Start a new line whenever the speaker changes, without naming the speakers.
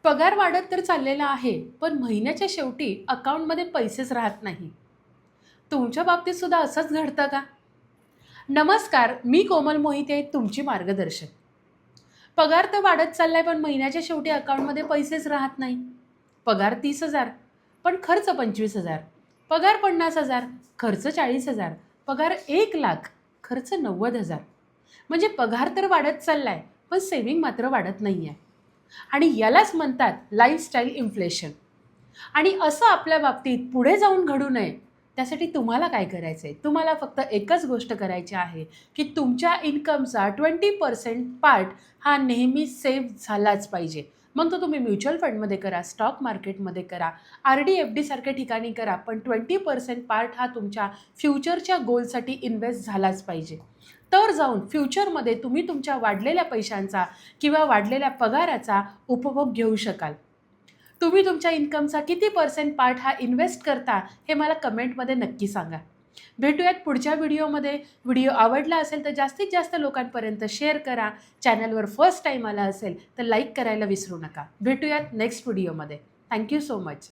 पगार वाढत तर चाललेला आहे, पण महिन्याच्या शेवटी अकाउंटमध्ये पैसेच राहत नाही. तुमच्या बाबतीत सुद्धा असंच घडतं का? नमस्कार, मी कोमल मोहिते, तुमची मार्गदर्शक. पगार तर वाढत चाललाय, पण महिन्याच्या शेवटी अकाउंटमध्ये पैसेच राहत नाही. पगार 30,000, पण खर्च 25,000. पगार 50,000, खर्च 40,000. पगार 1,00,000, खर्च 90,000. म्हणजे पगार तर वाढत चाललाय, पण सेव्हिंग मात्र वाढत नाहीये. आणि यालाच म्हणतात लाईफस्टाईल इन्फ्लेशन. आणि असं आपल्या बाबतीत पुढे जाऊन घडू नये, त्यासाठी तुम्हाला काय करायचं आहे? तुम्हाला फक्त एकच गोष्ट करायची आहे, की तुमच्या इन्कमचा 20% पार्ट हा नेहमी सेव्ह झालाच पाहिजे. मग तो तुम्ही म्युच्युअल फंडमध्ये करा, स्टॉक मार्केटमध्ये करा, आर-डी, एफ-डी सारख्या ठिकाणी करा, पण 20% पार्ट हा तुमच्या फ्युचरच्या गोलसाठी इन्व्हेस्ट झालाच पाहिजे. तर जाऊन फ्युचरमध्ये तुम्ही तुमच्या वाढलेल्या पैशांचा किंवा वाढलेल्या पगाराचा उपभोग घेऊ शकाल. तुम्ही तुमच्या इन्कमचा किती पर्सेंट पार्ट हा इन्व्हेस्ट करता हे मला कमेंटमध्ये नक्की सांगा. भेटूयात पुढच्या व्हिडिओमध्ये. व्हिडिओ आवडला असेल तर जास्तीत जास्त लोकांपर्यंत शेअर करा. चॅनलवर फर्स्ट टाईम आला असेल तर लाईक करायला विसरू नका. भेटूयात नेक्स्ट व्हिडिओमध्ये. Thank you so much.